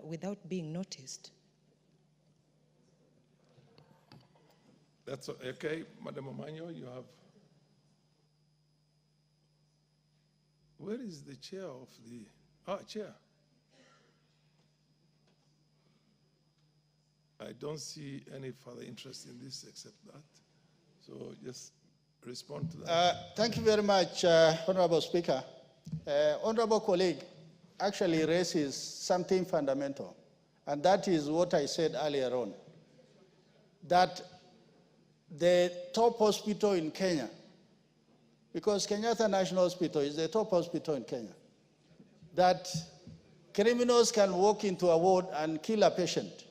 without being noticed. That's okay. Madam Omanyo, you have... Where is the chair of the... chair. I don't see any further interest in this except that. So just respond to that. Thank you very much, Honorable Speaker. Honorable colleague actually raises something fundamental, and that is what I said earlier on, that the top hospital in Kenya, because Kenyatta National Hospital is the top hospital in Kenya, that criminals can walk into a ward and kill a patient.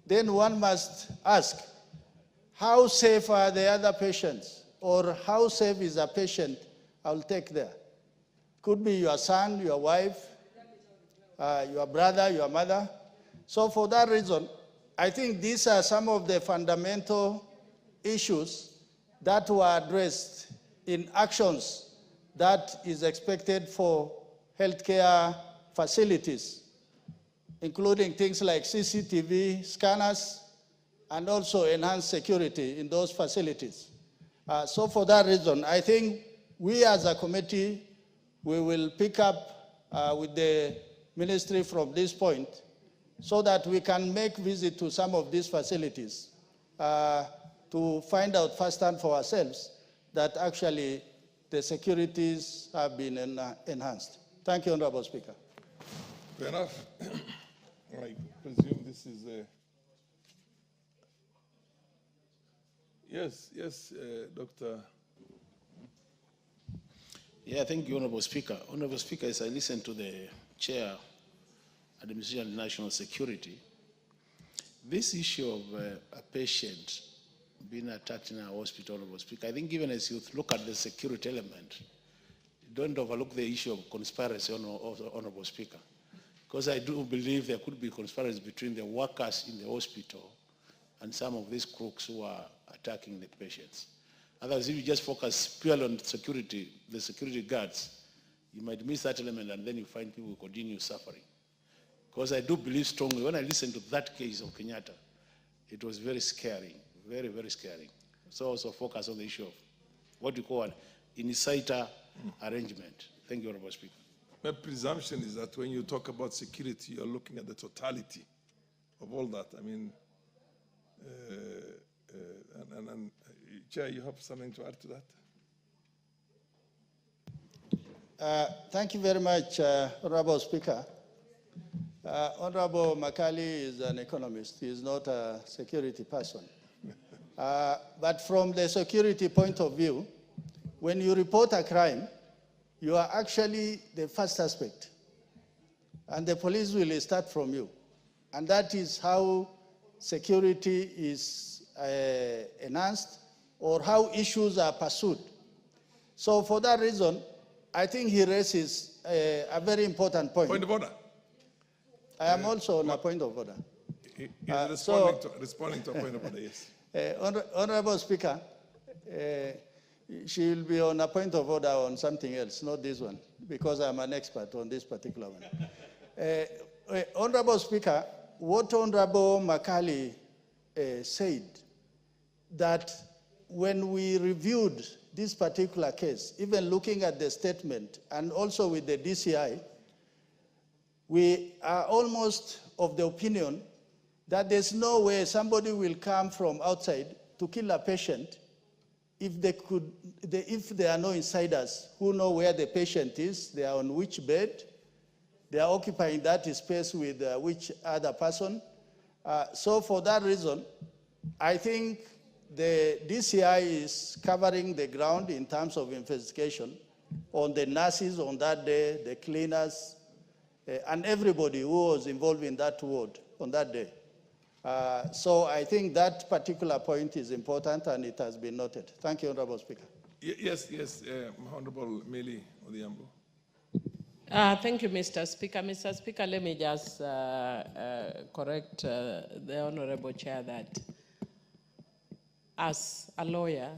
Then one must ask, how safe are the other patients? Or how safe is a patient I'll take there? Could be your son, your wife, your brother, your mother. So for that reason, I think these are some of the fundamental issues that were addressed in actions that is expected for healthcare facilities, including things like CCTV, scanners, and also enhanced security in those facilities. So for that reason, I think we as a committee, we will pick up with the ministry from this point so that we can make visit to some of these facilities to find out firsthand for ourselves that actually the securities have been enhanced. Thank you, Honorable Speaker. Fair enough. I presume this is a... Yes, Dr. Yeah, thank you, Honorable Speaker. Honorable Speaker, as I listen to the Chair, Administration and National Security, this issue of a patient being attacked in a hospital, Honorable Speaker, I think even as you look at the security element, don't overlook the issue of conspiracy, Honorable Speaker, because I do believe there could be conspiracy between the workers in the hospital and some of these crooks who are attacking the patients. Otherwise, if you just focus purely on security, the security guards, you might miss that element and then you find people continue suffering. Because I do believe strongly, when I listened to that case of Kenyatta, it was very scary, very, very scary. So also focus on the issue of what we call an insider arrangement. Thank you, Honorable Speaker. My presumption is that when you talk about security, you're looking at the totality of all that. I mean, Chair, you have something to add to that? Thank you very much, Honorable Speaker. Honorable Makali is an economist. He is not a security person. But from the security point of view, when you report a crime, you are actually the first suspect. And the police will start from you. And that is how security is enhanced or how issues are pursued. So for that reason, I think he raises a very important point. Point of order. I am also on a point of order. He's responding to a point of order, yes. Honorable Speaker, she will be on a point of order on something else, not this one, because I'm an expert on this particular one. Honorable Speaker, what Honorable Makali said, that when we reviewed this particular case, even looking at the statement and also with the DCI, we are almost of the opinion that there's no way somebody will come from outside to kill a patient if there are no insiders who know where the patient is, they are on which bed, they are occupying that space with which other person. So for that reason, I think the DCI is covering the ground in terms of investigation on the nurses on that day, the cleaners, and everybody who was involved in that ward on that day. So I think that particular point is important and it has been noted. Thank you, Honorable Speaker. Yes, Honorable Meli Odhiambo. Thank you, Mr. Speaker. Mr. Speaker, let me just correct the Honorable Chair that as a lawyer,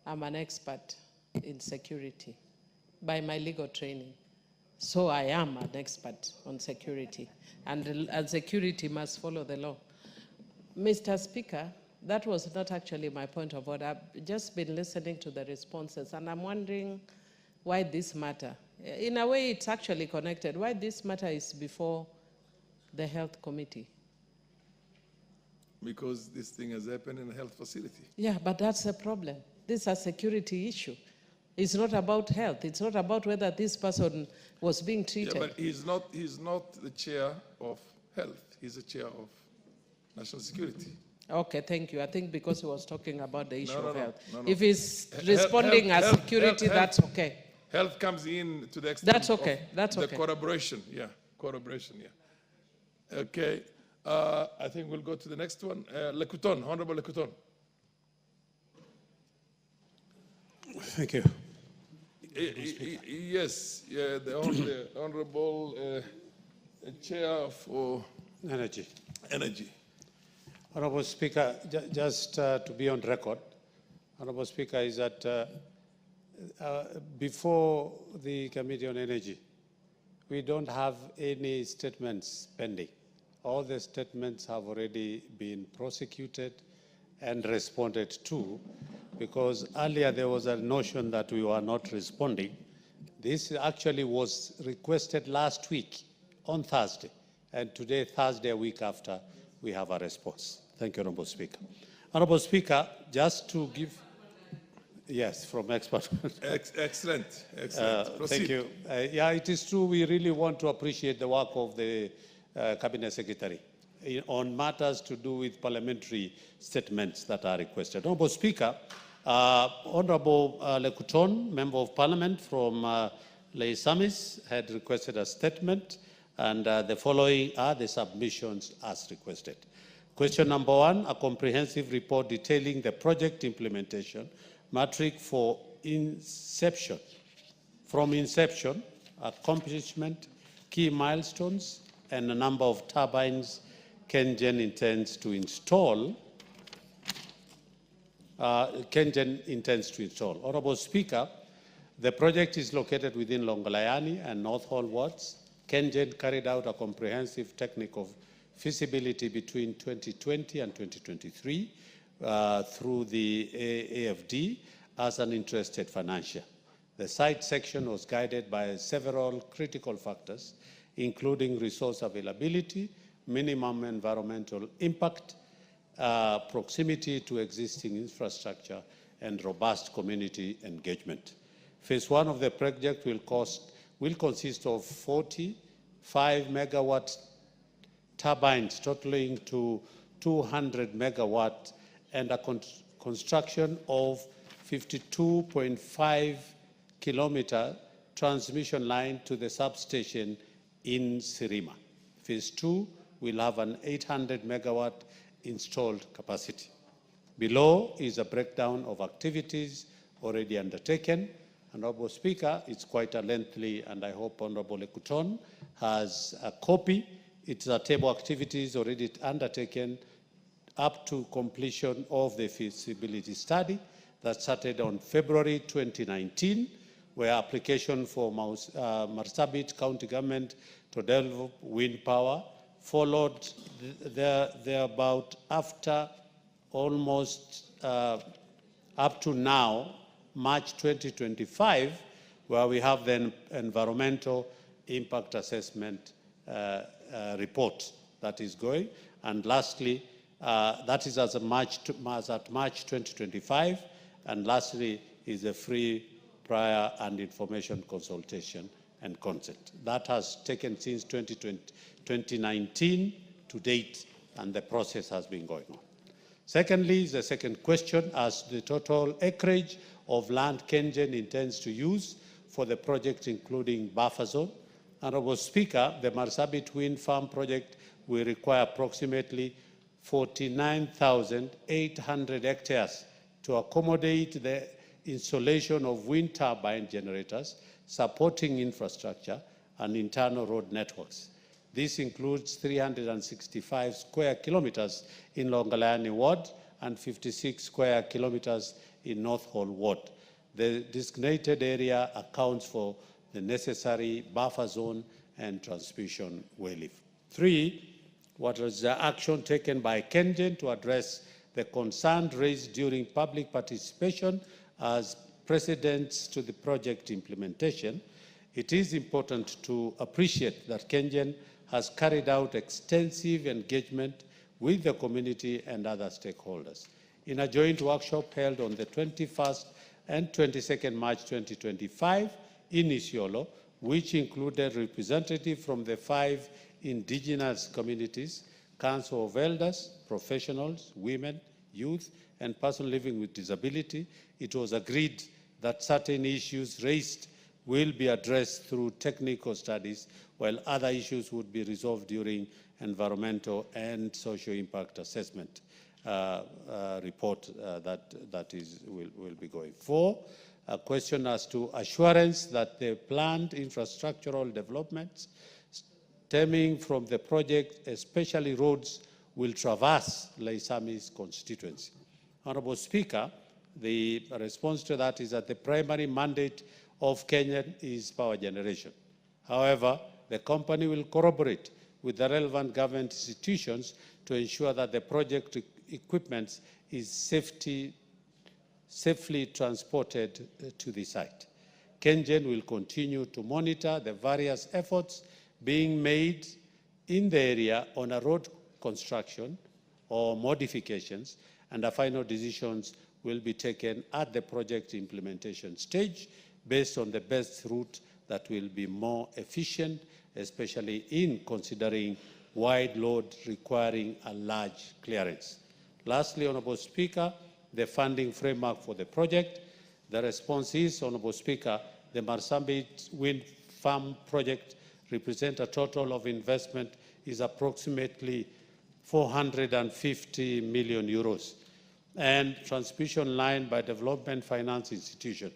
I'm an expert in security by my legal training. So I am an expert on security, and security must follow the law. Mr. Speaker, that was not actually my point of order. I've just been listening to the responses, and I'm wondering why this matter. In a way, it's actually connected. Why this matter is before the Health Committee? Because this thing has happened in a health facility. Yeah, but that's a problem. This is a security issue. It's not about health. It's not about whether this person was being treated. Yeah, but he's not the chair of health. He's the chair of national security. Okay, thank you. I think because he was talking about the issue of health. No. If he's responding as security, that's okay. Health comes in to the extent That's okay. of That's the okay. corroboration. Yeah, corroboration, yeah. Okay, I think we'll go to the next one. Lekuton, Honorable Lekuton. Thank you. Yes, yeah, the Honorable Chair for Energy. Energy. Honorable Speaker, just to be on record, Honorable Speaker, is that before the Committee on Energy, we don't have any statements pending. All the statements have already been prosecuted and responded to, because earlier there was a notion that we were not responding. This actually was requested last week on Thursday, and today, Thursday, a week after, we have a response. Thank you, Honorable Speaker. Honorable Speaker, just to give... Yes, from expert. Excellent. Thank you. Yeah, it is true. We really want to appreciate the work of the Cabinet Secretary on matters to do with parliamentary statements that are requested. Honorable Speaker, Honorable Lekuton, Member of Parliament from Leisamis, had requested a statement, and the following are the submissions as requested. Question number 1, a comprehensive report detailing the project implementation matrix for inception, from inception, accomplishment, key milestones, and the number of turbines KenGen intends to install. Honorable Speaker, the project is located within Longolayani and North Hall wards. KenGen carried out a comprehensive technical feasibility between 2020 and 2023 through the AFD as an interested financier. The site section was guided by several critical factors, including resource availability, minimum environmental impact, proximity to existing infrastructure, and robust community engagement. Phase 1 of the project will consist of 45 megawatt turbines totaling to 200 megawatt and a construction of 52.5 kilometer transmission line to the substation in Sirima. Phase 2 will have an 800 megawatt installed capacity. Below is a breakdown of activities already undertaken. Honorable Speaker, it's quite a lengthy, and I hope Honorable Lekuton has a copy. It's a table of activities already undertaken up to completion of the feasibility study that started on February 2019, where application for Marsabit County Government to develop wind power followed thereabout after almost up to now, March 2025, where we have the environmental impact assessment report that is going. And lastly, that is as at March 2025. And lastly is a free prior and information consultation and consent. That has taken since 2019 to date, and the process has been going on. Secondly, the second question, as the total acreage of land KenGen intends to use for the project, including buffer zone. Honorable Speaker, the Marsabit Wind Farm project will require approximately 49,800 hectares to accommodate the installation of wind turbine generators, supporting infrastructure and internal road networks. This includes 365 square kilometers in Longolayani Ward and 56 square kilometers in North Hall Ward. The designated area accounts for the necessary buffer zone and transmission wayleave. 3, what was the action taken by KenGen to address the concerns raised during public participation as precedents to the project implementation? It is important to appreciate that KenGen has carried out extensive engagement with the community and other stakeholders. In a joint workshop held on the 21st and 22nd March 2025 in Isiolo, which included representatives from the 5 indigenous communities, Council of Elders, professionals, women, youth, and persons living with disability, it was agreed that certain issues raised will be addressed through technical studies, while other issues would be resolved during environmental and social impact assessment report that will be going. 4, a question as to assurance that the planned infrastructural developments stemming from the project, especially roads, will traverse Laisami's constituency. Honorable Speaker, the response to that is that the primary mandate of Kenya is power generation. However, the company will corroborate with the relevant government institutions to ensure that the project equipment is safely transported to the site. KenGen will continue to monitor the various efforts being made in the area on a road construction or modifications, and the final decisions will be taken at the project implementation stage based on the best route that will be more efficient, especially in considering wide load requiring a large clearance. Lastly, Honorable Speaker, the funding framework for the project. The response is, Honorable Speaker, the Marsabit wind farm project represents a total of investment is approximately 450 million euros, and transmission line by Development Finance Institution.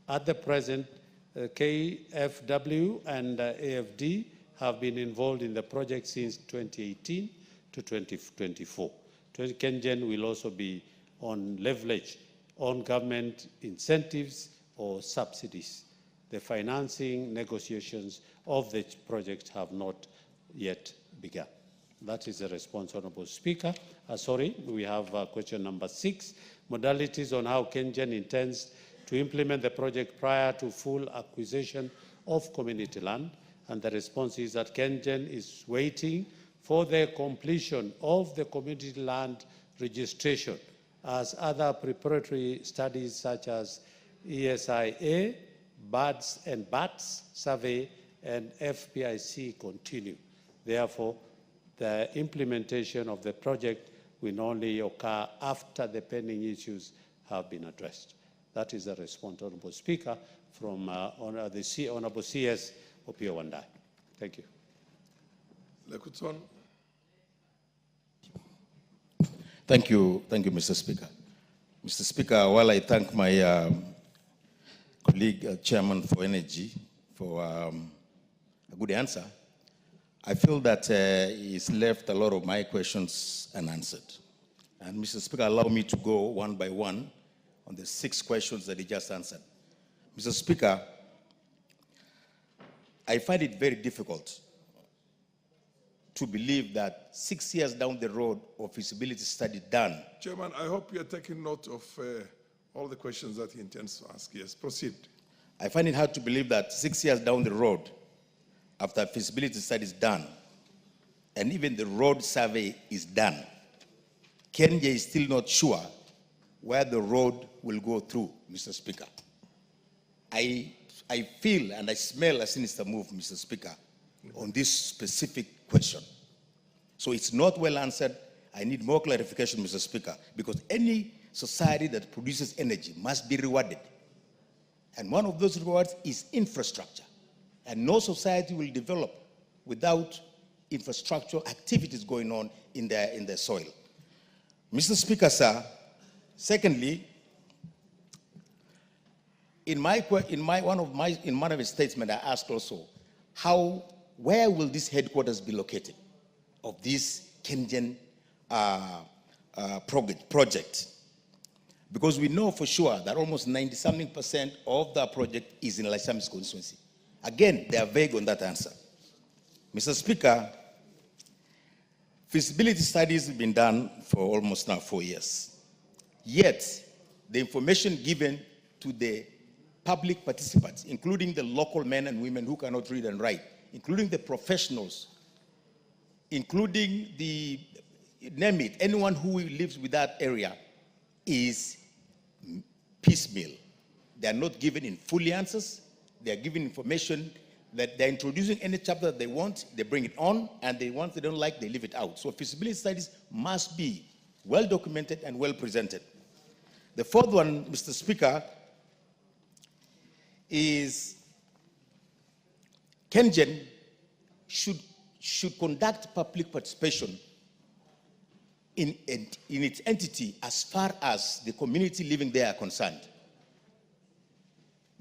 At the present, KFW and AFD have been involved in the project since 2018 to 2024. KenGen will also be on leverage on government incentives or subsidies. The financing negotiations of the project have not yet begun. That is the response, Honorable Speaker. We have question number 6, modalities on how KenGen intends to implement the project prior to full acquisition of community land. And the response is that KenGen is waiting for the completion of the community land registration, as other preparatory studies such as ESIA, BADS and BATS survey, and FPIC continue. Therefore, the implementation of the project will only occur after the pending issues have been addressed. That is the response, Honorable Speaker, from the Honorable CS Opiyo Wandayi. Thank you. Lekuton. Thank you, Mr. Speaker. Mr. Speaker, while I thank my colleague, Chairman for Energy, for a good answer, I feel that he's left a lot of my questions unanswered. And Mr. Speaker, allow me to go one by one on the 6 questions that he just answered. Mr. Speaker, I find it very difficult to believe that 6 years down the road of feasibility study done. Chairman, I hope you are taking note of all the questions that he intends to ask. Yes, proceed. I find it hard to believe that 6 years down the road, after feasibility study is done, and even the road survey is done, Kenya is still not sure where the road will go through, Mr. Speaker. I feel and I smell a sinister move, Mr. Speaker, on this specific question. So it's not well answered. I need more clarification, Mr. Speaker, because any society that produces energy must be rewarded. And one of those rewards is infrastructure. And no society will develop without infrastructure activities going on in the soil. Mr. Speaker, sir, secondly, in one of my statements, I asked also, where will this headquarters be located of this KenGen project? Because we know for sure that almost 90-something% of the project is in Laisami's constituency. Again, they are vague on that answer. Mr. Speaker, feasibility studies have been done for almost now 4 years. Yet, the information given to the public participants, including the local men and women who cannot read and write, including the professionals, including the, name it, anyone who lives with that area, is piecemeal. They are not given in full answers. They are given information that they're introducing any chapter that they want, they bring it on, and the ones they don't like, they leave it out. So feasibility studies must be well documented and well presented. The fourth one, Mr. Speaker, is KenGen should conduct public participation in its entity as far as the community living there are concerned.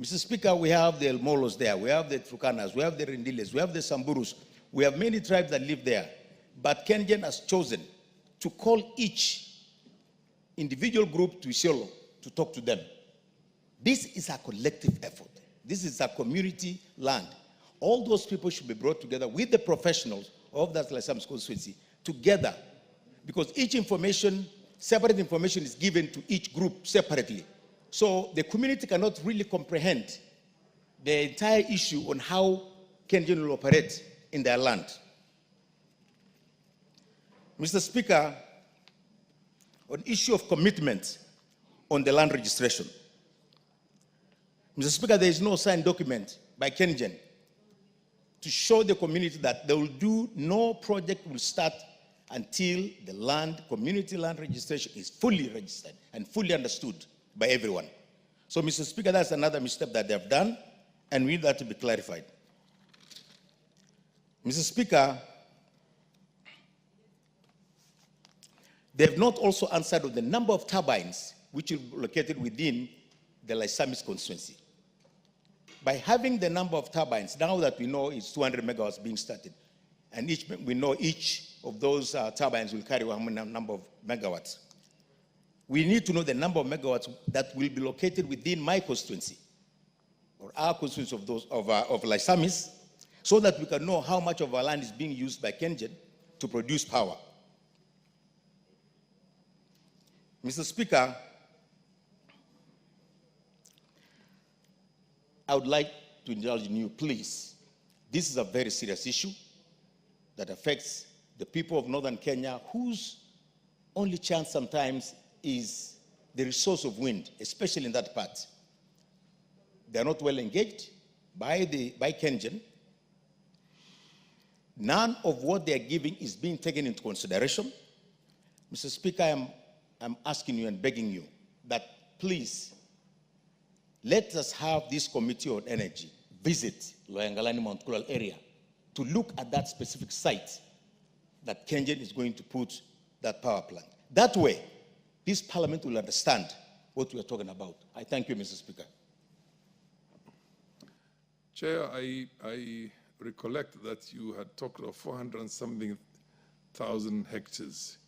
Mr. Speaker, we have the El Molos there, we have the Turkanas, we have the Rendiles, we have the Samburus, we have many tribes that live there. But KenGen has chosen to call each individual group to Isiolo to talk to them. This is a collective effort. This is a community land. All those people should be brought together with the professionals of that Laisam constituency together, because each information, separate information is given to each group separately. So the community cannot really comprehend the entire issue on how KenGen will operate in their land. Mr. Speaker, on issue of commitment on the land registration, Mr. Speaker, there is no signed document by KenGen to show the community that they will do, no project will start until the land, community land registration is fully registered and fully understood by everyone. So, Mr. Speaker, that's another misstep that they have done, and we need that to be clarified. Mr. Speaker, they have not also answered on the number of turbines which are located within the Laisamis constituency. By having the number of turbines, now that we know it's 200 megawatts being started, and we know each of those turbines will carry a number of megawatts, we need to know the number of megawatts that will be located within my constituency, or our constituency of those of Laisamis, so that we can know how much of our land is being used by KenGen to produce power. Mr. Speaker, I would like to indulge in you, please. This is a very serious issue that affects the people of northern Kenya, whose only chance sometimes is the resource of wind, especially in that part. They are not well engaged by KenGen. None of what they are giving is being taken into consideration. Mr. Speaker, I'm asking you and begging you that please let us have this committee on energy visit Loyangalani Mount Kulal area to look at that specific site that KenGen is going to put that power plant. That way, this parliament will understand what we are talking about. I thank you, Mr. Speaker. Chair, I recollect that you had talked of 400 and something thousand hectares.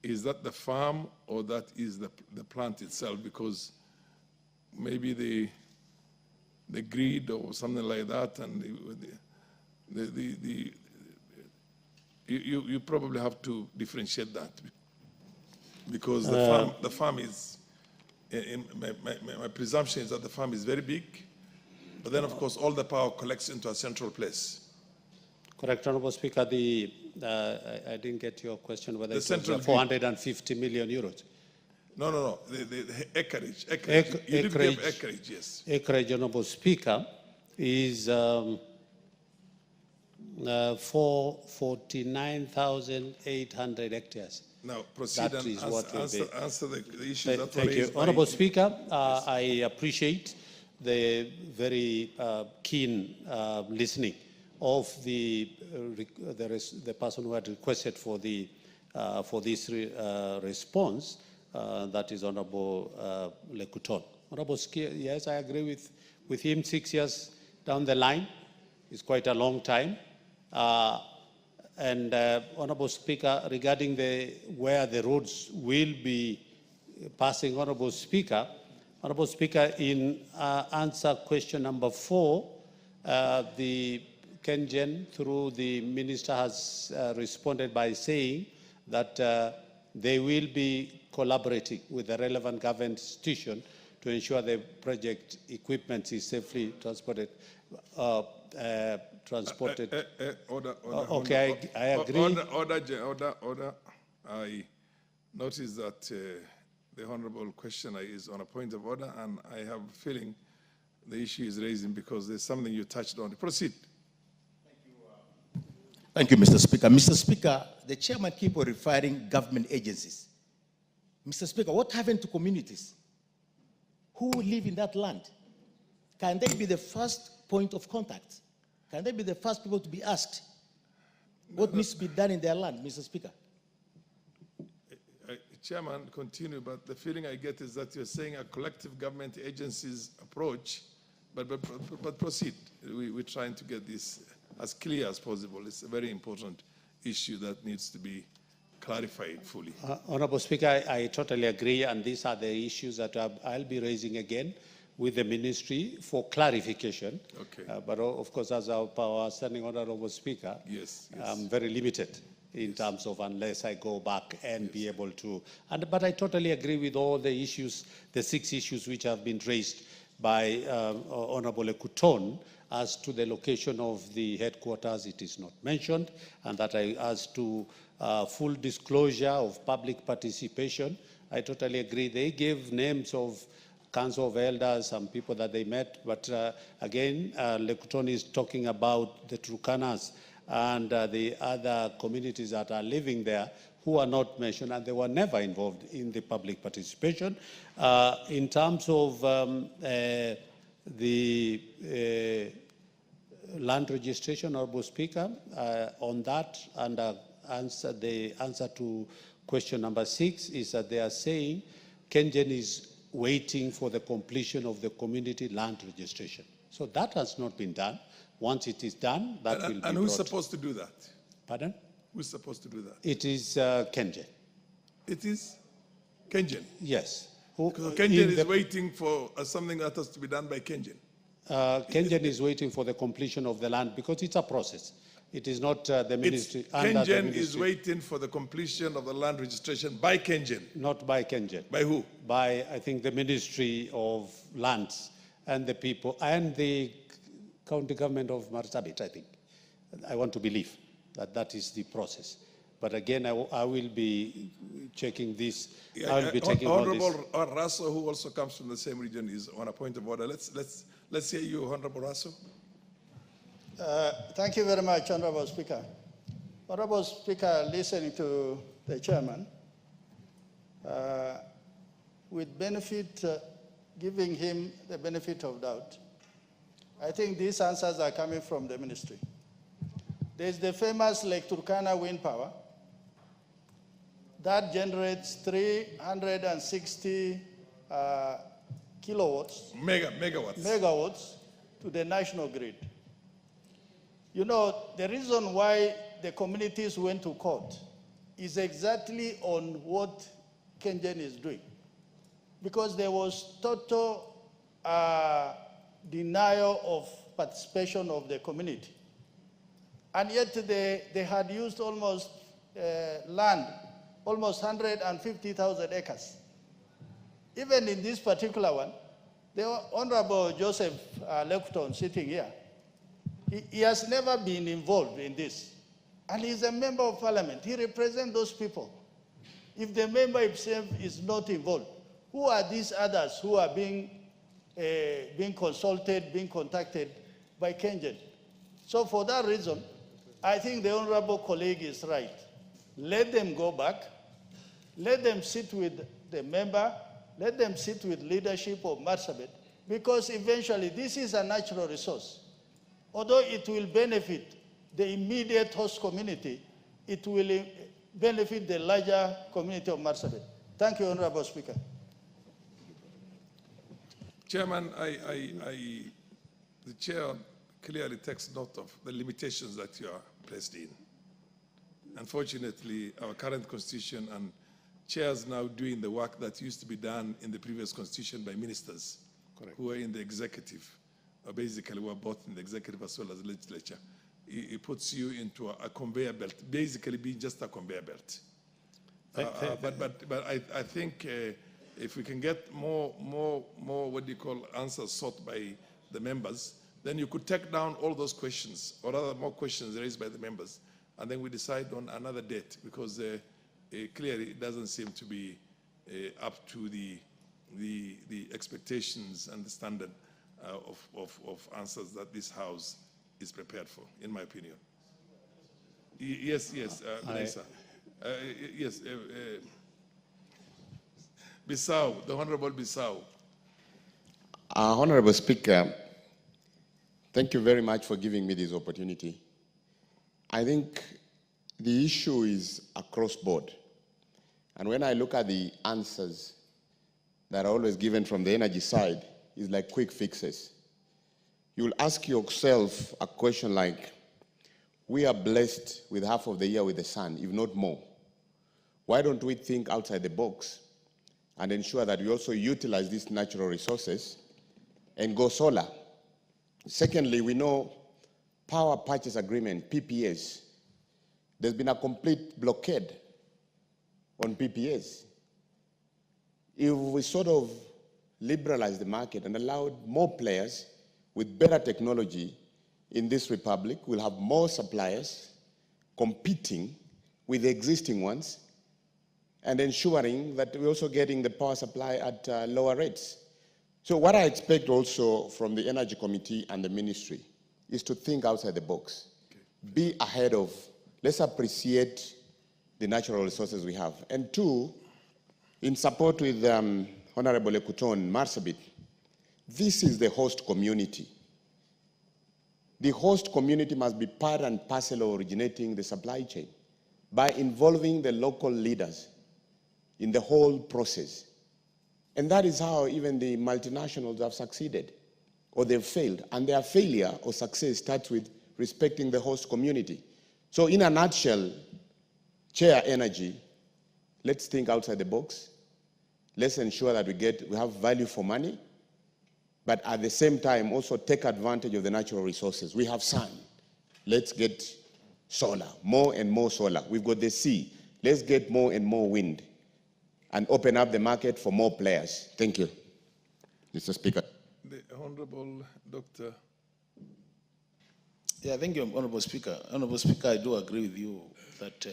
Is that the farm or that is the plant itself? Because maybe the grid or something like that, and you probably have to differentiate that, because the farm is, my presumption is that the farm is very big, but then of course all the power collects into a central place. Correct, Honourable Speaker. I didn't get your question whether it was 450 million euros. No. The acreage. You did give acreage, yes. Acreage, Honourable Speaker, is 49,800 hectares. Now, proceed that and answer the issues that Thank you. Honourable Speaker, yes. I appreciate the very keen listening of the person who had requested for this response, that is Honourable Lekuton. Honourable Speaker, yes, I agree with him. 6 years down the line is quite a long time. Honourable Speaker, regarding where the roads will be passing, Honourable Speaker, in answer question number 4, The Kengen, through the minister, has responded by saying that they will be collaborating with the relevant government institution to ensure the project equipment is safely transported. Order. Okay, I agree. Order. I notice that the honorable questioner is on a point of order, and I have a feeling the issue is raising because there's something you touched on. Proceed. Thank you, Mr. Speaker. Mr. Speaker, the chairman keeps on referring government agencies. Mr. Speaker, what happened to communities who live in that land? Can they be the first point of contact? Can they be the first people to be asked what needs to be done in their land, Mr. Speaker? Chairman, continue, but the feeling I get is that you're saying a collective government agencies approach, but proceed. We're trying to get this as clear as possible. It's a very important issue that needs to be clarified fully. Honorable Speaker, I totally agree, and these are the issues that I'll be raising again with the ministry for clarification. Okay. But of course, as our standing Honorable Speaker, Yes. I'm very limited in terms of unless I go back and be able to. But I totally agree with all the issues, the 6 issues which have been raised by Honorable Ekuton as to the location of the headquarters. It is not mentioned, and that as to full disclosure of public participation. I totally agree. They gave names of Council of Elders, some people that they met, but again, Lekuton is talking about the Turkanas and the other communities that are living there who are not mentioned, and they were never involved in the public participation. In terms of the land registration, Honorable Speaker, on that, and the answer to question number 6 is that they are saying Kengen is waiting for the completion of the community land registration. So that has not been done. Once it is done, that will be And who's brought. supposed to do that? Pardon? Who's supposed to do that? It is Kengen. It is Kengen. Yes. Because Kengen is waiting for something that has to be done by Kengen. Kengen is waiting for the completion of the land because it's a process. It is not the ministry. Kengen is waiting for the completion of the land registration by Kengen. Not by Kengen. By who? By, I think, the Ministry of Lands and the people and the county government of Marsabit, I think. I want to believe that that is the process. But again, I will be checking this. I will be taking all this. Honorable Rasso, who also comes from the same region, is on a point of order. Let's hear you, Honorable Rasso. Thank you very much, Honorable Speaker. Honorable Speaker, listening to the chairman, with benefit, giving him the benefit of doubt, I think these answers are coming from the ministry. There's the famous Lake Turkana wind power that generates 360 megawatts to the national grid. You know, the reason why the communities went to court is exactly on what Kengen is doing. Because there was total denial of participation of the community. And yet they had used almost land, almost 150,000 acres. Even in this particular one, the Honorable Joseph Lekuton sitting here, he has never been involved in this. And he's a member of parliament. He represents those people. If the member himself is not involved, who are these others who are being consulted, being contacted by Kengen? So for that reason, I think the honorable colleague is right. Let them go back. Let them sit with the member. Let them sit with leadership of Marsabit, because eventually this is a natural resource. Although it will benefit the immediate host community, it will benefit the larger community of Marsabit. Thank you, Honorable Speaker. Chairman, the chair clearly takes note of the limitations that you are placed in. Unfortunately, our current constitution and chairs now doing the work that used to be done in the previous constitution by ministers who were in the executive. basically we're both in the executive as well as legislature. It puts you into a conveyor belt, basically being just a conveyor belt. But I think if we can get more what do you call answers sought by the members, then you could take down all those questions, or rather more questions raised by the members, and then we decide on another date, because clearly it doesn't seem to be up to the expectations and the standard of answers that this House is prepared for, in my opinion. Yes, Melissa. Yes, Bissau, the Honorable Bissau. Honorable Speaker, thank you very much for giving me this opportunity. I think the issue is across board. And when I look at the answers that are always given from the energy side, it's like quick fixes. You'll ask yourself a question like, we are blessed with half of the year with the sun, if not more. Why don't we think outside the box and ensure that we also utilize these natural resources and go solar? Secondly, we know power purchase agreement, PPAs. There's been a complete blockade on PPAs. If we sort of liberalize the market and allowed more players with better technology in this republic, we'll have more suppliers competing with the existing ones and ensuring that we're also getting the power supply at lower rates. So what I expect also from the Energy Committee and the ministry is to think outside the box. Be ahead of, let's appreciate the natural resources we have. And two, in support with Honorable Lekuton Marsabit, this is the host community. The host community must be part and parcel of originating the supply chain by involving the local leaders in the whole process. And that is how even the multinationals have succeeded, or they've failed. And their failure or success starts with respecting the host community. So in a nutshell, Chair Energy, let's think outside the box. Let's ensure that we have value for money, but at the same time also take advantage of the natural resources. We have sun. Let's get solar, more and more solar. We've got the sea. Let's get more and more wind and open up the market for more players. Thank you, Mr. Speaker. The Honorable Dr. Yeah, thank you, Honorable Speaker. Honorable Speaker, I do agree with you that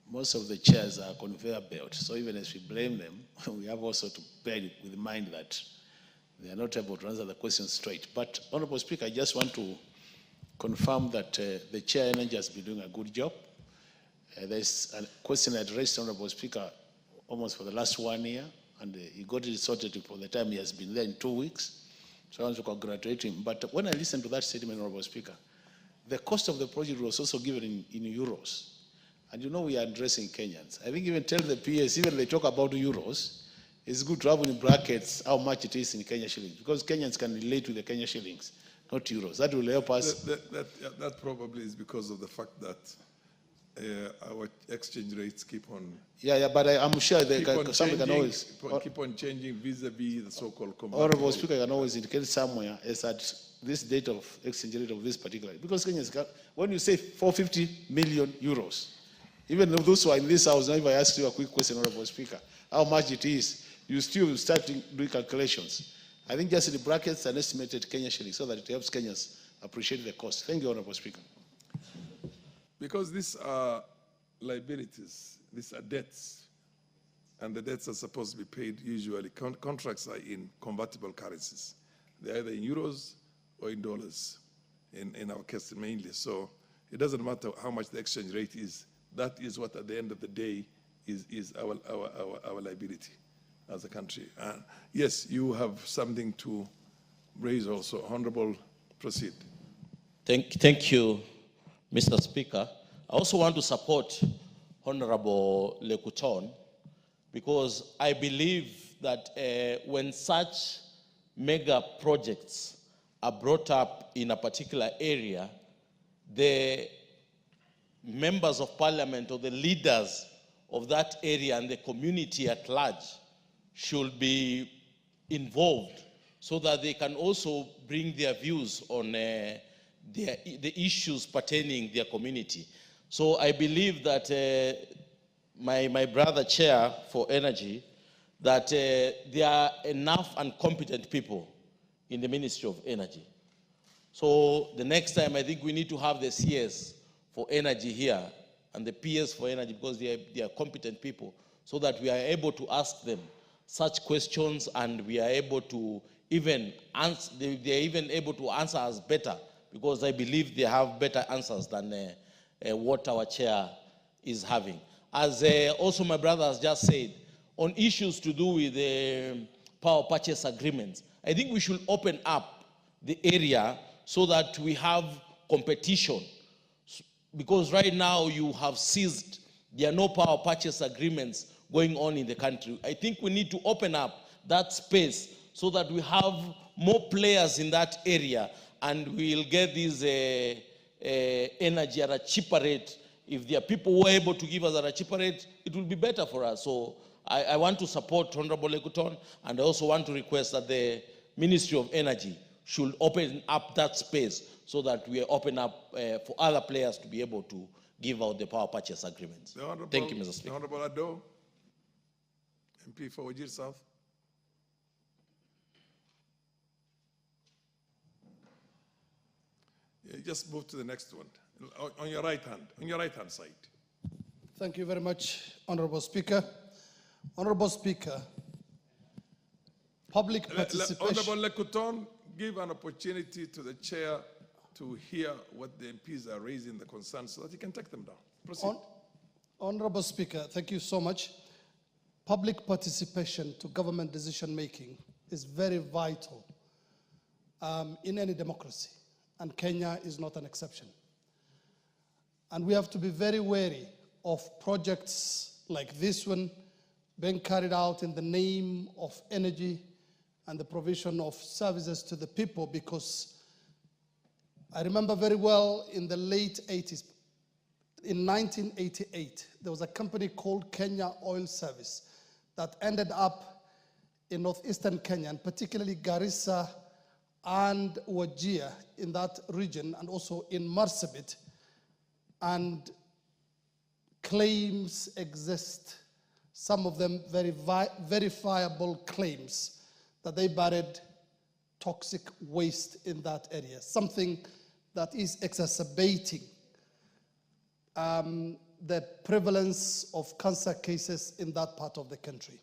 most of the chairs are conveyor belt. So even as we blame them, we have also to bear it with in mind that they are not able to answer the question straight. But Honorable Speaker, I just want to confirm that the Chair Energy has been doing a good job. There's a question I addressed, Honorable Speaker, almost for the last 1 year, and he got it sorted for the time he has been there in 2 weeks. So I want to congratulate him. But when I listened to that statement, Honorable Speaker, the cost of the project was also given in euros. And you know we are addressing Kenyans. I think even tell the PS, even they talk about euros, it's good to have in brackets how much it is in Kenya shillings, because Kenyans can relate with the Kenya shillings, not euros. That will help us. That probably is because of the fact that our exchange rates keep on. Yeah, but I'm sure somebody can always keep on changing vis-a-vis the so-called convertible. Honorable Speaker can always indicate somewhere is at this date of exchange rate of this particular, because Kenyans, when you say 450 million euros, even those who are in this house, now if I ask you a quick question, Honorable Speaker, how much it is, you still start doing calculations. I think just in the brackets an estimated Kenya shilling so that it helps Kenyans appreciate the cost. Thank you, Honorable Speaker. Because these are liabilities, these are debts, and the debts are supposed to be paid usually. Contracts are in convertible currencies. They're either in euros or in dollars, in our case mainly. So it doesn't matter how much the exchange rate is. That is what, at the end of the day, is our liability as a country. Yes, you have something to raise also. Honorable, proceed. Thank you, Mr. Speaker. I also want to support Honorable Lekuton, because I believe that when such mega projects are brought up in a particular area, the members of parliament or the leaders of that area and the community at large should be involved so that they can also bring their views on the issues pertaining their community. So I believe that my brother chair for energy, that there are enough and competent people in the Ministry of Energy. So the next time, I think we need to have the CS for energy here and the PS for energy, because they are competent people, so that we are able to ask them such questions, and we are able to even answer, they are even able to answer us better, because I believe they have better answers than what our chair is having. As also my brother has just said, on issues to do with the power purchase agreements, I think we should open up the area so that we have competition. Because right now you have seized, there are no power purchase agreements going on in the country. I think we need to open up that space so that we have more players in that area, and we'll get this energy at a cheaper rate. If there are people who are able to give us at a cheaper rate, it will be better for us. So I want to support Honorable Lekuton, and I also want to request that the Ministry of Energy should open up that space so that we open up for other players to be able to give out the power purchase agreements. Thank you, Mr. Speaker. The Honorable Ado, MP for Wajir South. Yeah, just move to the next one. On your right hand side. Thank you very much, Honorable Speaker. Honorable Speaker, public participation. Honorable Lekuton, give an opportunity to the chair to hear what the MPs are raising the concerns so that he can take them down. Proceed. Honorable Speaker, thank you so much. Public participation to government decision making is very vital in any democracy, and Kenya is not an exception. And we have to be very wary of projects like this one being carried out in the name of energy and the provision of services to the people, because I remember very well in the late 80s, in 1988, there was a company called Kenya Oil Service that ended up in northeastern Kenya, and particularly Garissa and Wajir in that region, and also in Marsabit. And claims exist, some of them very verifiable claims, that they buried toxic waste in that area, something that is exacerbating the prevalence of cancer cases in that part of the country.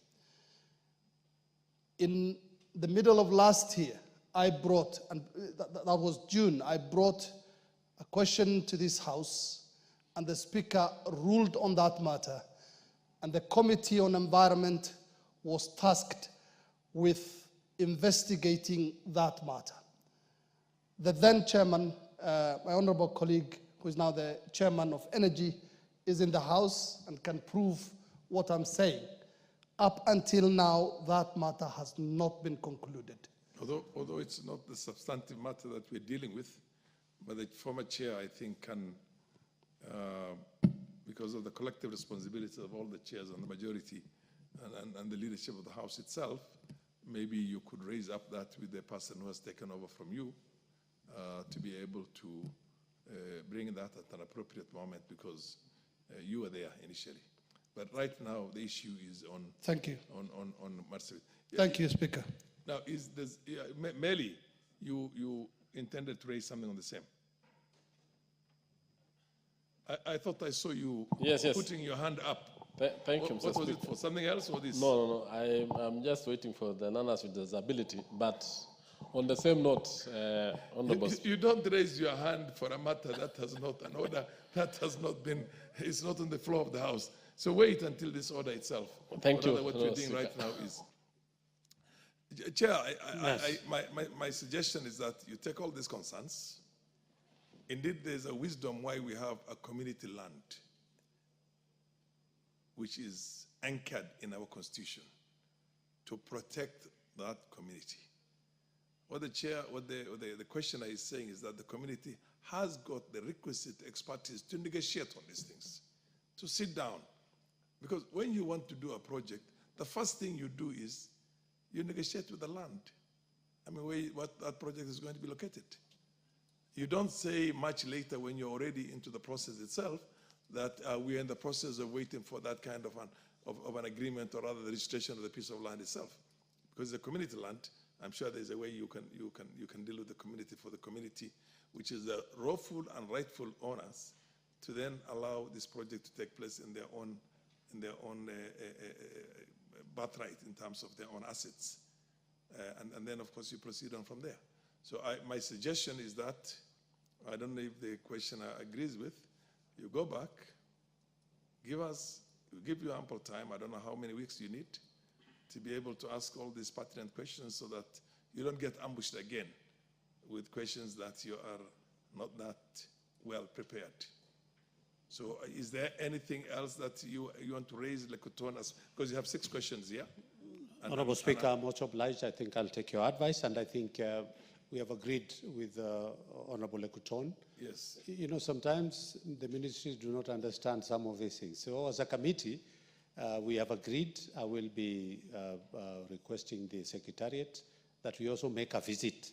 In the middle of last year, I brought, and that was June, I brought a question to this House, and the Speaker ruled on that matter, and the Committee on Environment was tasked with investigating that matter. The then chairman, my honorable colleague, who is now the chairman of Energy, is in the House and can prove what I'm saying. Up until now, that matter has not been concluded. Although it's not the substantive matter that we're dealing with, but the former chair, I think, can, because of the collective responsibility of all the chairs and the majority and the leadership of the House itself, maybe you could raise up that with the person who has taken over from you to be able to bring that at an appropriate moment, because you were there initially. But right now, the issue is on. Thank you. On Marsabit. Thank you, Speaker. Now, is this, Meli, you intended to raise something on the same? I thought I saw you putting your hand up. Thank you, Mr. What was Speaker. it for? Something else or this? No. I'm just waiting for the non with disability. But on the same note, Honorable you don't raise your hand for a matter that has not an order, that has not been, it's not on the floor of the House. So wait until this order itself. Thank you. What we're doing right now is. Chair, my suggestion is that you take all these concerns. Indeed, there's a wisdom why we have a community land, which is anchored in our constitution to protect that community. What the questioner is saying is that the community has got the requisite expertise to negotiate on these things, to sit down. Because when you want to do a project, the first thing you do is you negotiate with the land. I mean, what that project is going to be located. You don't say much later when you're already into the process itself that we're in the process of waiting for that kind of an agreement, or rather the registration of the piece of land itself. Because it's a community land, I'm sure there's a way you can deal with the community for the community, which is the lawful and rightful owners, to then allow this project to take place in their own birthright in terms of their own assets. And then, of course, you proceed on from there. So my suggestion is that, I don't know if the questioner agrees with, you go back, we'll give you ample time. I don't know how many weeks you need to be able to ask all these pertinent questions so that you don't get ambushed again with questions that you are not that well prepared. So is there anything else that you want to raise, Lekuton, because you have 6 questions here? Honorable Speaker, I'm much obliged. I think I'll take your advice, and I think we have agreed with Honorable Lekuton. Yes. You know, sometimes the ministries do not understand some of these things. So as a committee, we have agreed. I will be requesting the Secretariat that we also make a visit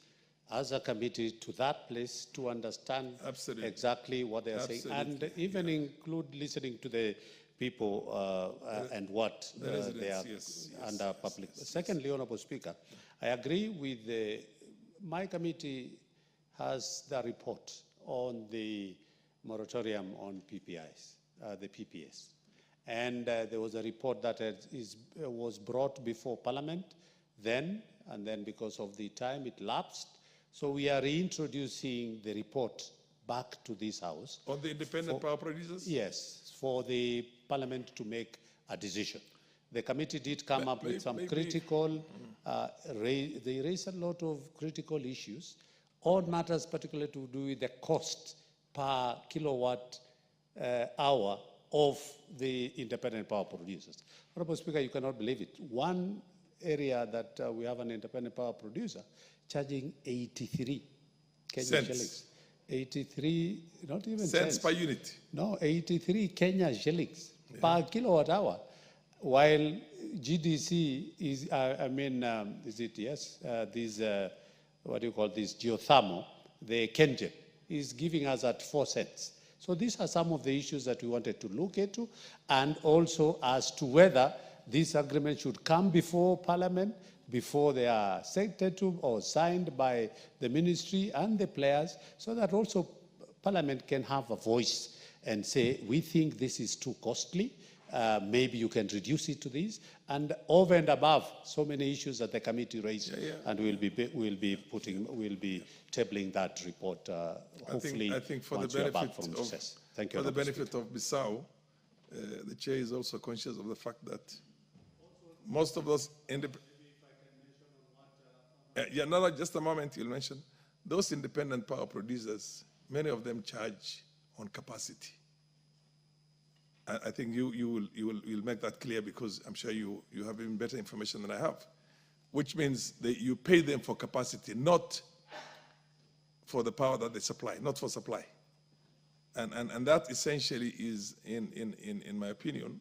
as a committee to that place to understand exactly what they are saying, and even include listening to the people and what they are under public. Secondly, Honorable Speaker, I agree with my committee has the report on the moratorium on PPIs, the PPS. And there was a report that was brought before Parliament then, and then because of the time it lapsed. So we are reintroducing the report back to this House. On the independent power producers? Yes, for the Parliament to make a decision. The committee did come up with some critical, they raised a lot of critical issues on matters particularly to do with the cost per kilowatt hour of the independent power producers. Honorable Speaker, you cannot believe it. One area that we have an independent power producer charging 83 Kenya shillings. 83, not even cents. Per unit? No, 83 Kenya shillings per kilowatt hour. While GDC is, is it, yes, what do you call this, geothermal, the KenGen, is giving us at 4 cents. So these are some of the issues that we wanted to look into, and also as to whether this agreement should come before Parliament, before they are accepted to or signed by the ministry and the players, so that also Parliament can have a voice and say, we think this is too costly, maybe you can reduce it to this, and over and above so many issues that the committee raised, and we'll be tabling that report hopefully I think for once the we are back benefit from recess. Thank you. For the benefit of Bissau, the chair is also conscious of the fact that most of those just a moment, you'll mention. Those independent power producers, many of them charge on capacity. I think you'll make that clear, because I'm sure you have even better information than I have, which means that you pay them for capacity, not for the power that they supply, not for supply. And that essentially is, in my opinion,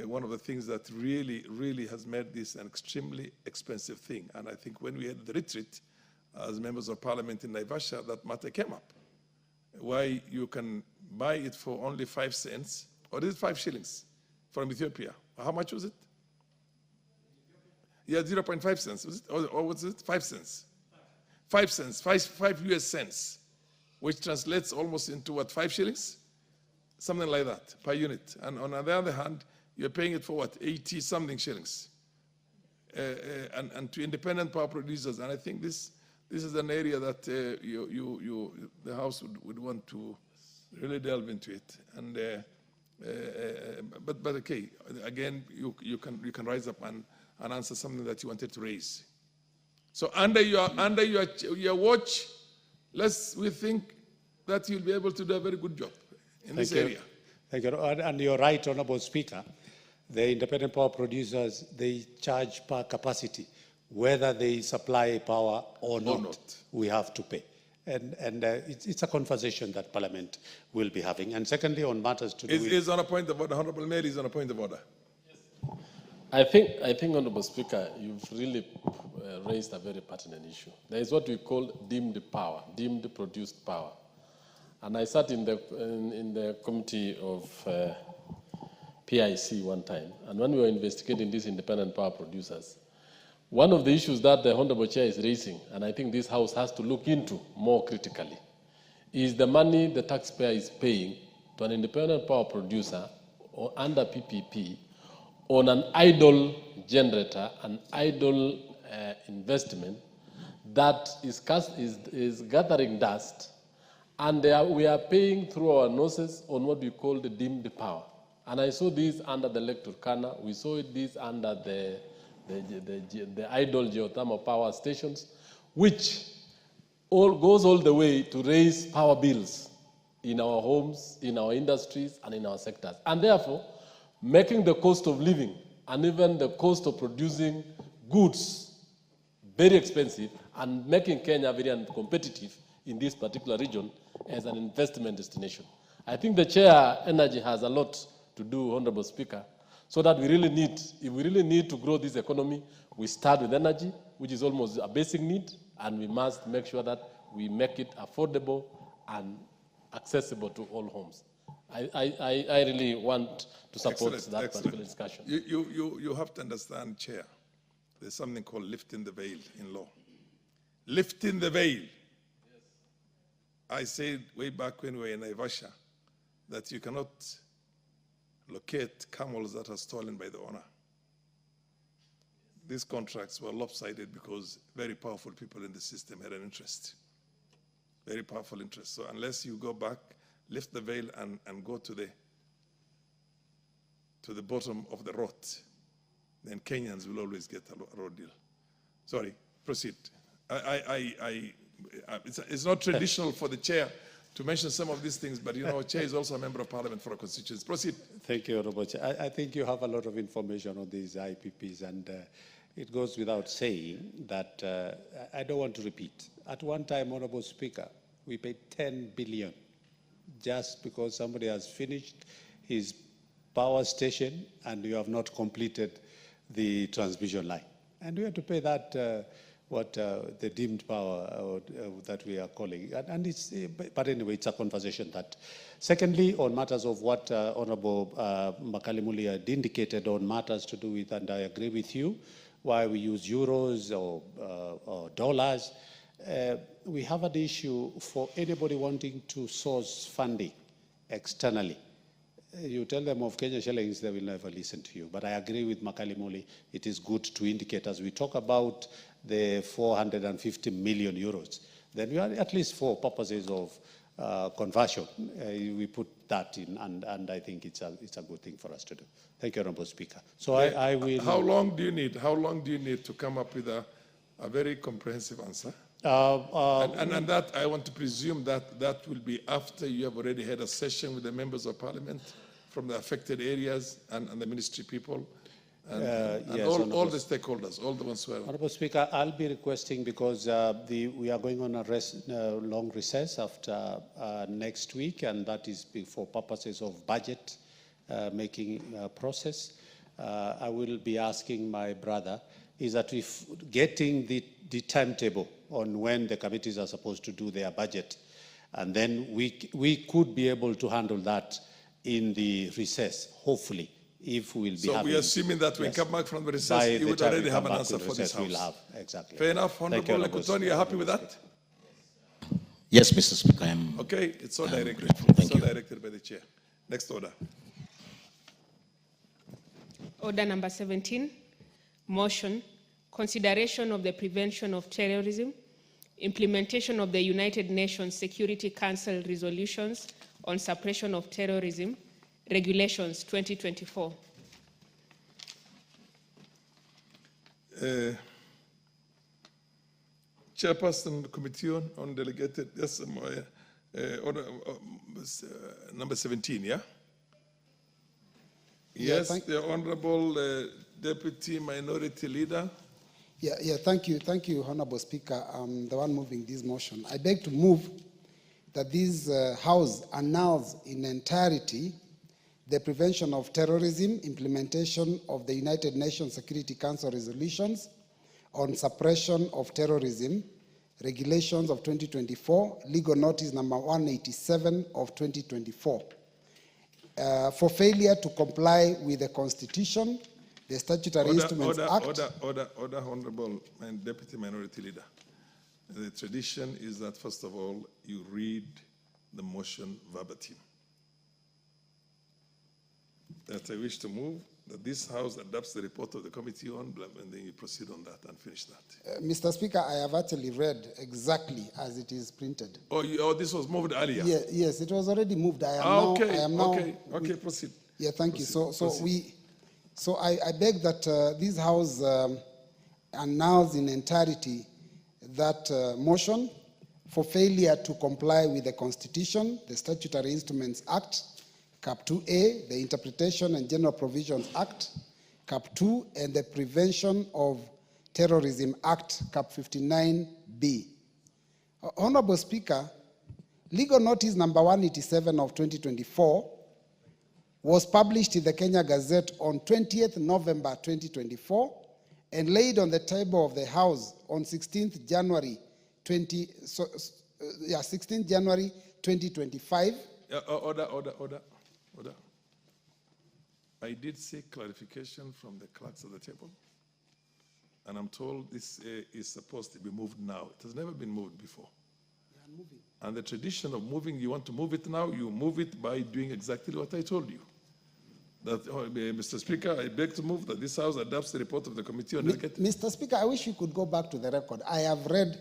one of the things that really has made this an extremely expensive thing. And I think when we had the retreat as members of Parliament in Naivasha, that matter came up. Why you can buy it for only 5 cents, or is it 5 shillings from Ethiopia? How much was it? Yeah, 0.5 cents, was it? Or was it 5 cents? 5 cents, 5 US cents, which translates almost into what, 5 shillings? Something like that per unit. And on the other hand, you're paying it for what, 80-something shillings. And to independent power producers. And I think this is an area that the House would want to really delve into it. And but okay, again, you can rise up and answer something that you wanted to raise. So under your watch, we think that you'll be able to do a very good job in this area. Thank you. And you're right, Honorable Speaker. The independent power producers, they charge per capacity. Whether they supply power or not, we have to pay. And it's a conversation that Parliament will be having. And secondly, on matters to do with... Is on a point of order. Honorable Mary is on a point of order. I think, Honourable Speaker, you've really raised a very pertinent issue. There is what we call deemed power, deemed produced power. And I sat in the committee of PIC one time, and when we were investigating these independent power producers, one of the issues that the Honourable Chair is raising, and I think this House has to look into more critically, is the money the taxpayer is paying to an independent power producer or under PPP on an idle generator, an idle investment that is gathering dust, and we are paying through our noses on what we call the deemed power. And I saw this under the Lake Turkana, we saw this under the idle geothermal power stations, which goes all the way to raise power bills in our homes, in our industries, and in our sectors. And therefore, making the cost of living and even the cost of producing goods very expensive and making Kenya very uncompetitive in this particular region as an investment destination. I think the Chair Energy has a lot to do, Honourable Speaker, so that if we really need to grow this economy, we start with energy, which is almost a basic need, and we must make sure that we make it affordable and accessible to all homes. I really want to support that particular discussion. You have to understand, Chair, there's something called lifting the veil in law. Lifting the veil. Yes. I said way back when we were in Naivasha that you cannot locate camels that are stolen by the owner. These contracts were lopsided because very powerful people in the system had an interest. Very powerful interest. So unless you go back, lift the veil and go to the bottom of the rot, then Kenyans will always get a road deal. Sorry, proceed. It's not traditional for the Chair to mention some of these things, but you know, Chair is also a member of Parliament for a constituency. Proceed. Thank you, Honourable Chair. I think you have a lot of information on these IPPs, and it goes without saying that I don't want to repeat. At one time, Honourable Speaker, we paid 10 billion just because somebody has finished his power station and you have not completed the transmission line. And we have to pay that, the deemed power that we are calling. And it's, but anyway, it's a conversation that. Secondly, on matters of what Honourable Makalimuli had indicated on matters to do with, and I agree with you, why we use euros or dollars, we have an issue for anybody wanting to source funding externally. You tell them of Kenya shillings, they will never listen to you. But I agree with Makalimuli, it is good to indicate as we talk about the 450 million euros, then we are at least for purposes of conversion, we put that in, and I think it's a good thing for us to do. Thank you, Honourable Speaker. So I will... How long do you need to come up with a very comprehensive answer? And that, I want to presume that will be after you have already had a session with the members of Parliament from the affected areas and the ministry people and yes, all the stakeholders, all the ones who are... Honourable Speaker, I'll be requesting, because we are going on a long recess after next week, and that is for purposes of budget making process. I will be asking my brother, is that if getting the timetable on when the committees are supposed to do their budget, and then we could be able to handle that in the recess, hopefully, if we'll be so having... So we're assuming that when we come back from the recess, you would already have an answer for this House. We'll have, exactly. Fair enough. Honourable Lekutoni, you're happy with that? Yes, Mr. Speaker, I'm... Okay, it's so directed. Thank you. Directed by the Chair. Next order. Order number 17, motion, consideration of the prevention of terrorism, implementation of the United Nations Security Council resolutions on suppression of terrorism, regulations 2024. Chairperson, Committee on Delegated, yes, order number 17, yeah? Yes, the Honourable Deputy Minority Leader. Yeah, thank you, Honourable Speaker. I'm the one moving this motion. I beg to move that this House announce in entirety the prevention of terrorism, implementation of the United Nations Security Council resolutions on suppression of terrorism, regulations of 2024, legal notice number 187 of 2024. For failure to comply with the Constitution, the Statutory Instruments Act. Order, Honorable Deputy Minority Leader. The tradition is that, first of all, you read the motion verbatim. That I wish to move that this House adopts the report of the committee on, and then you proceed on that and finish that. Mr. Speaker, I have actually read exactly as it is printed. Oh, this was moved earlier? Yeah, yes, it was already moved. Okay, proceed. Yeah, thank proceed, you. So I beg that this House announce in entirety that motion for failure to comply with the Constitution, the Statutory Instruments Act, Cap 2A, the Interpretation and General Provisions Act, Cap 2, and the Prevention of Terrorism Act, Cap 59B. Honorable Speaker, legal notice number 187 of 2024 was published in the Kenya Gazette on 20th November 2024 and laid on the table of the House on 16th January 2025. Order. I did seek clarification from the clerks at the table, and I'm told this is supposed to be moved now. It has never been moved before. And the tradition of moving, you want to move it now, you move it by doing exactly what I told you. That, Mr. Speaker, I beg to move that this House adopts the report of the Committee on Delegated. Mr. Speaker, I wish you could go back to the record. I have read,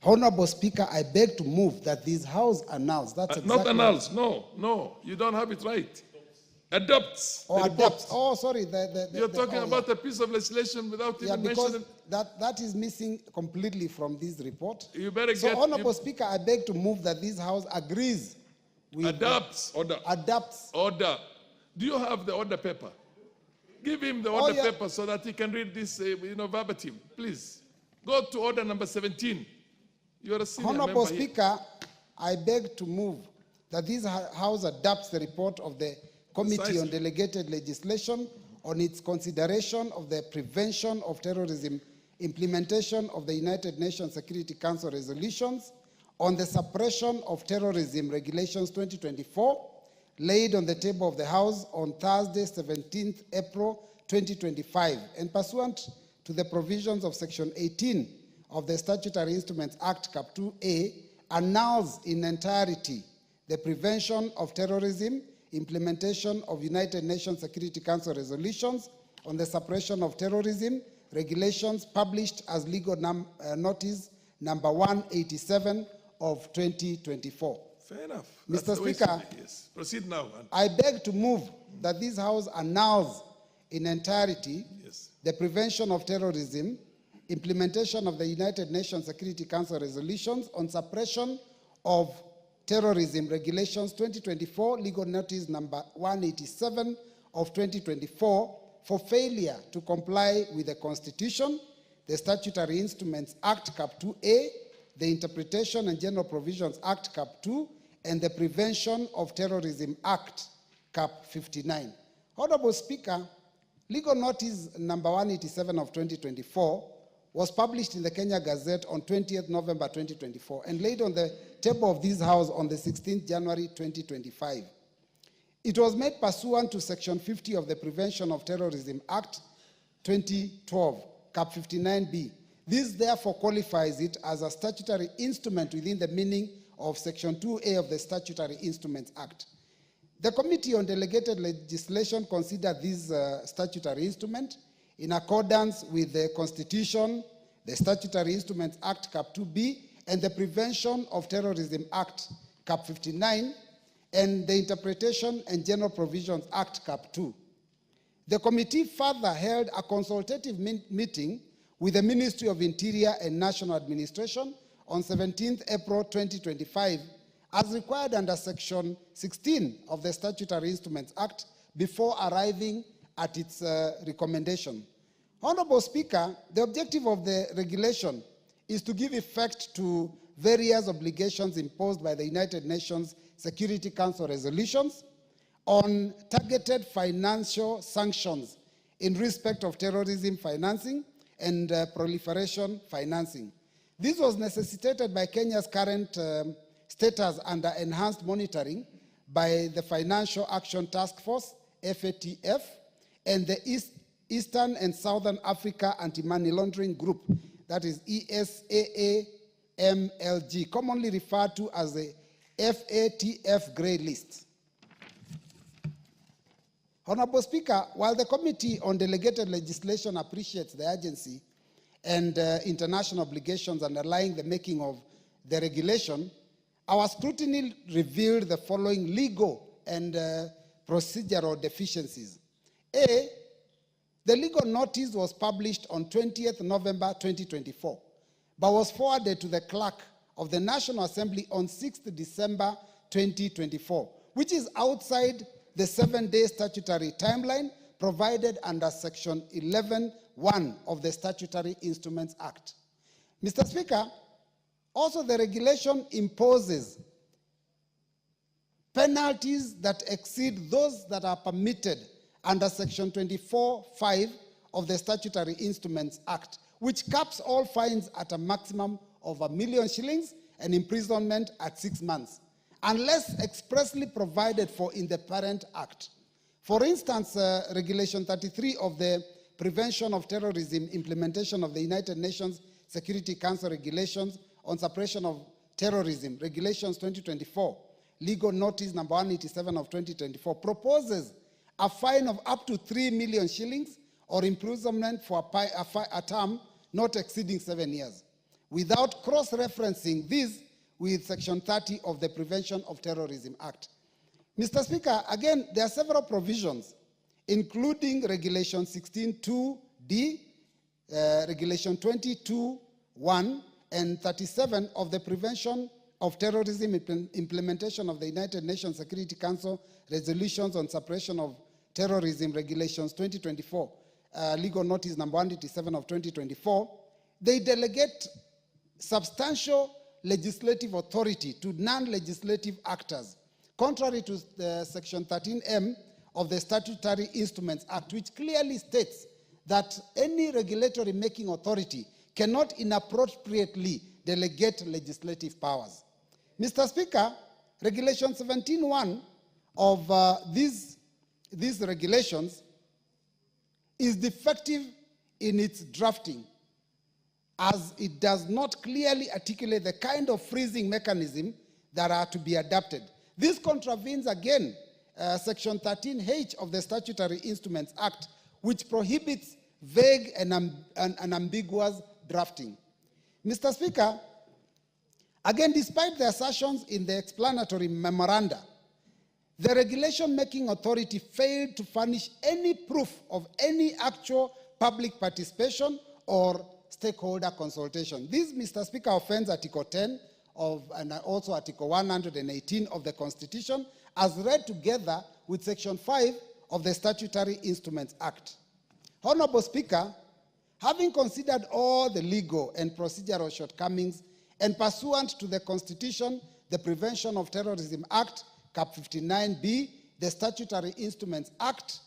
Honorable Speaker, I beg to move that this House announce. That's exactly not announce, no, you don't have it right. Adopts. Oh, adopts. Oh, sorry. You're talking about a piece of legislation without even mentioning. That is missing completely from this report. You better so, Honorable Speaker, I beg to move that this House agrees with adopts. Order. Adopts. Order. Do you have the order paper? Give him the order paper so that he can read this, verbatim. Please. Go to order number 17. You are a senior Honorable member Speaker, I beg to move that this House adopts the report of the Committee on Delegated Legislation on its consideration of the prevention of terrorism, implementation of the United Nations Security Council resolutions on the suppression of terrorism regulations 2024, laid on the table of the House on Thursday, 17th April 2025, and pursuant to the provisions of Section 18 of the Statutory Instruments Act, Cap 2A, announce in entirety the prevention of terrorism, implementation of United Nations Security Council resolutions on the suppression of terrorism, regulations published as legal notice number 187 of 2024. Fair enough. Mr. Speaker, yes. Proceed now. I beg to move that this House announce in entirety the prevention of terrorism, implementation of the United Nations Security Council resolutions on suppression of terrorism regulations 2024, legal notice number 187 of 2024, for failure to comply with the Constitution, the Statutory Instruments Act, Cap 2A, the Interpretation and General Provisions Act, Cap 2, and the Prevention of Terrorism Act, Cap 59. Honorable Speaker, legal notice number 187 of 2024 was published in the Kenya Gazette on 20th November 2024 and laid on the table of this House on the 16th January 2025. It was made pursuant to Section 50 of the Prevention of Terrorism Act 2012, Cap 59B. This therefore qualifies it as a statutory instrument within the meaning of Section 2A of the Statutory Instruments Act. The Committee on Delegated Legislation considered this statutory instrument in accordance with the Constitution, the Statutory Instruments Act, Cap 2B, and the Prevention of Terrorism Act, Cap 59, and the Interpretation and General Provisions Act, Cap 2. The committee further held a consultative meeting with the Ministry of Interior and National Administration on 17th April 2025, as required under Section 16 of the Statutory Instruments Act, before arriving at its recommendation. Honorable Speaker, the objective of the regulation is to give effect to various obligations imposed by the United Nations Security Council resolutions on targeted financial sanctions in respect of terrorism financing and proliferation financing. This was necessitated by Kenya's current status under enhanced monitoring by the Financial Action Task Force, FATF, and the Eastern and Southern Africa Anti-Money Laundering Group, that is ESAAMLG, commonly referred to as the FATF Grey List. Honorable Speaker, while the Committee on Delegated Legislation appreciates the urgency and international obligations underlying the making of the regulation, our scrutiny revealed the following legal and procedural deficiencies. A, the legal notice was published on 20th November 2024, but was forwarded to the clerk of the National Assembly on 6th December 2024, which is outside the 7-day statutory timeline provided under Section 11(1) of the Statutory Instruments Act. Mr. Speaker, also the regulation imposes penalties that exceed those that are permitted under Section 24(5) of the Statutory Instruments Act, which caps all fines at a maximum of 1 million shillings and imprisonment at 6 months, unless expressly provided for in the parent act. For instance, Regulation 33 of the Prevention of Terrorism Implementation of the United Nations Security Council Regulations on Suppression of Terrorism, Regulations 2024, Legal Notice number 187 of 2024, proposes a fine of up to 3 million shillings or imprisonment for a term not exceeding 7 years, without cross-referencing this with Section 30 of the Prevention of Terrorism Act. Mr. Speaker, again, there are several provisions, including Regulation 16(2)(d), Regulation 22(1), and 37 of the Prevention of Terrorism Implementation of the United Nations Security Council Resolutions on Suppression of Terrorism, Regulations 2024, Legal Notice number 187 of 2024. They delegate substantial legislative authority to non-legislative actors, contrary to the Section 13M of the Statutory Instruments Act, which clearly states that any regulatory making authority cannot inappropriately delegate legislative powers. Mr. Speaker, Regulation 17(1) of these regulations is defective in its drafting, as it does not clearly articulate the kind of freezing mechanism that are to be adopted. This contravenes again Section 13H of the Statutory Instruments Act, which prohibits vague and ambiguous drafting. Mr. Speaker, again, despite the assertions in the explanatory memoranda, the regulation-making authority failed to furnish any proof of any actual public participation or stakeholder consultation. This, Mr. Speaker, offends Article 10 and also Article 118 of the Constitution, as read together with Section 5 of the Statutory Instruments Act. Honorable Speaker, having considered all the legal and procedural shortcomings and pursuant to the Constitution, the Prevention of Terrorism Act, Cap 59B, the Statutory Instruments Act,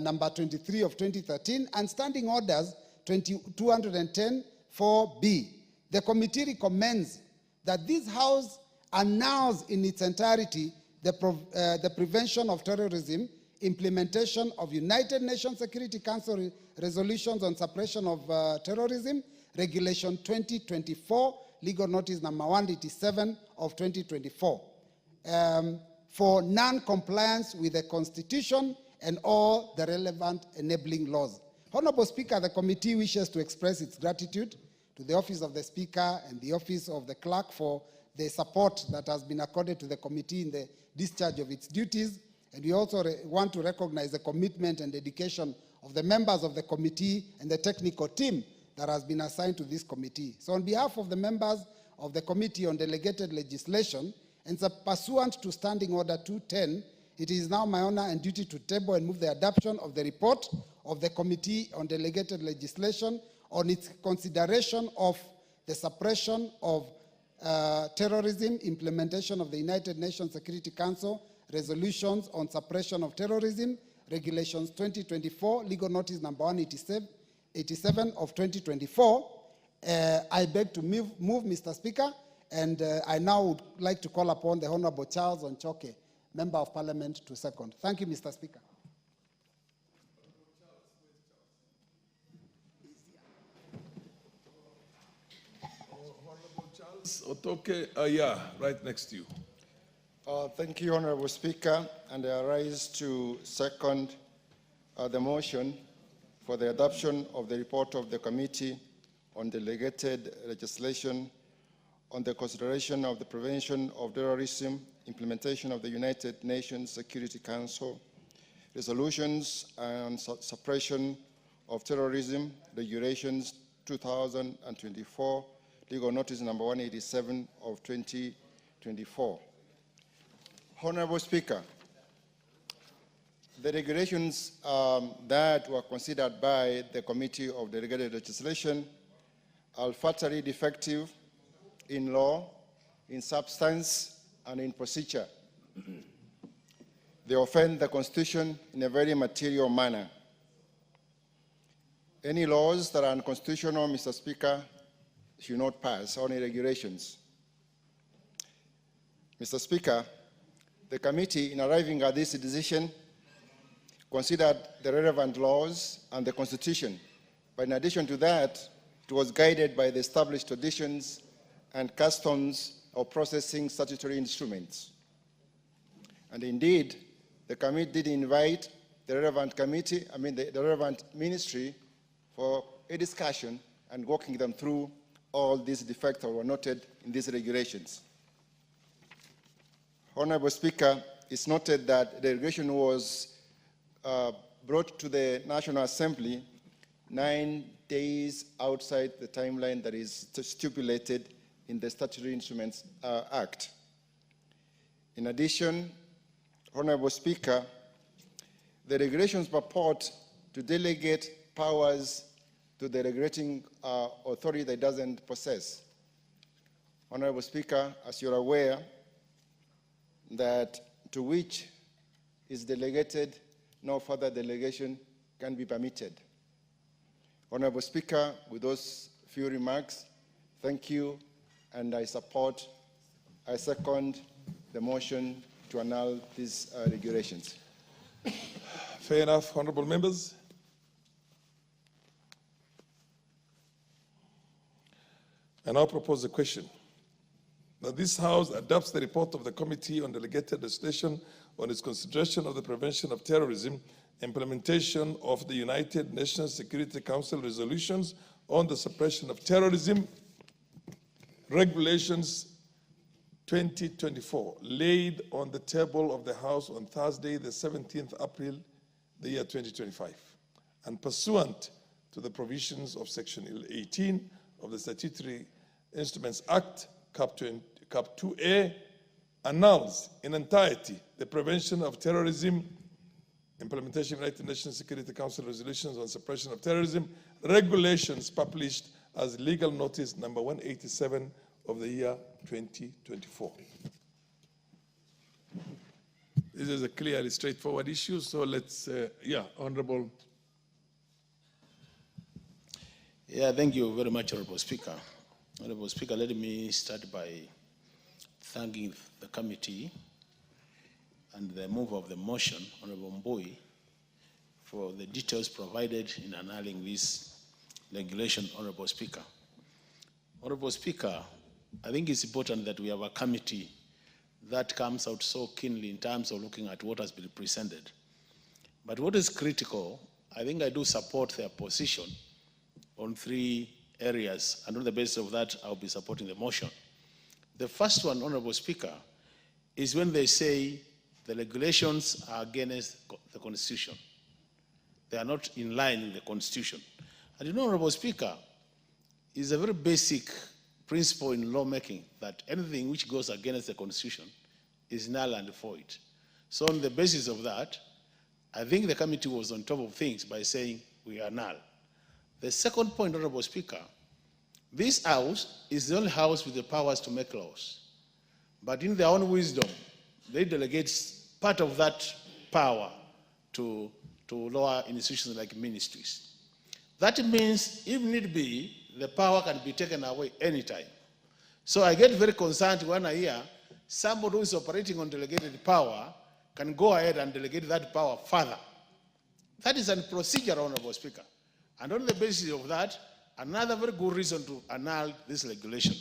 number 23 of 2013, and Standing Orders 210(4)B, the committee recommends that this House announce in its entirety the Prevention of Terrorism Implementation of United Nations Security Council Resolutions on Suppression of Terrorism, Regulation 2024, Legal Notice number 187 of 2024, for non-compliance with the Constitution and all the relevant enabling laws. Honorable Speaker, the committee wishes to express its gratitude to the Office of the Speaker and the Office of the Clerk for the support that has been accorded to the committee in the discharge of its duties. And we also want to recognize the commitment and dedication of the members of the committee and the technical team that has been assigned to this committee. So on behalf of the members of the Committee on Delegated Legislation, and pursuant to Standing Order 210, it is now my honor and duty to table and move the adoption of the report of the Committee on Delegated Legislation on its consideration of the suppression of terrorism, implementation of the United Nations Security Council resolutions on suppression of terrorism, regulations 2024, legal notice number 187 of 2024. I beg to move, Mr. Speaker, and I now would like to call upon the Honorable Charles Onchoke, Member of Parliament, to second. Thank you, Mr. Speaker. Otoke, yeah, right next to you. Thank you, Honorable Speaker, and I rise to second the motion for the adoption of the report of the Committee on Delegated Legislation on the consideration of the prevention of terrorism, implementation of the United Nations Security Council resolutions and suppression of terrorism, regulations 2024, legal notice number 187 of 2024. Honorable Speaker, the regulations that were considered by the Committee of Delegated Legislation are fatally defective in law, in substance, and in procedure. They offend the Constitution in a very material manner. Any laws that are unconstitutional, Mr. Speaker, should not pass, only regulations. Mr. Speaker, the committee, in arriving at this decision, considered the relevant laws and the Constitution. But in addition to that, it was guided by the established traditions and customs of processing statutory instruments. And indeed, the committee did invite the relevant committee, the relevant ministry for a discussion and walking them through all these defects that were noted in these regulations. Honorable Speaker, it's noted that the regulation was brought to the National Assembly 9 days outside the timeline that is stipulated in the Statutory Instruments Act. In addition, Honorable Speaker, the regulations purport to delegate powers to the regulating authority that doesn't possess. Honorable Speaker, as you're aware, that to which is delegated, no further delegation can be permitted. Honorable Speaker, with those few remarks, thank you, and I second the motion to annul these regulations. Fair enough, honorable members. I now propose a question that this House adopts the report of the Committee on Delegated Legislation on its consideration of the prevention of terrorism, implementation of the United Nations Security Council resolutions on the suppression of terrorism, regulations 2024, laid on the table of the House on Thursday, the 17th April, the year 2025, and pursuant to the provisions of Section 18 of the Statutory Instruments Act, Cap 2A, announce in entirety the prevention of terrorism, implementation of United Nations Security Council resolutions on suppression of terrorism, regulations published as legal notice number 187 of the year 2024. This is a clearly straightforward issue, so let's, Honorable. Yeah, thank you very much, Honorable Speaker. Honorable Speaker, let me start by thanking the committee and the mover of the motion, Honorable Mbui, for the details provided in annulling this regulation, Honorable Speaker. Honorable Speaker, I think it's important that we have a committee that comes out so keenly in terms of looking at what has been presented. But what is critical, I think I do support their position on 3 areas, and on the basis of that, I'll be supporting the motion. The first one, Honorable Speaker, is when they say the regulations are against the Constitution. They are not in line with the Constitution. And you know, Honorable Speaker, it's a very basic principle in lawmaking that anything which goes against the Constitution is null and void. So on the basis of that, I think the committee was on top of things by saying we are null. The second point, Honorable Speaker, this House is the only House with the powers to make laws. But in their own wisdom, they delegate part of that power to lower institutions like ministries. That means, if need be, the power can be taken away anytime. So I get very concerned when I hear somebody who is operating on delegated power can go ahead and delegate that power further. That is a procedure, Honorable Speaker. And on the basis of that, another very good reason to annul this regulation.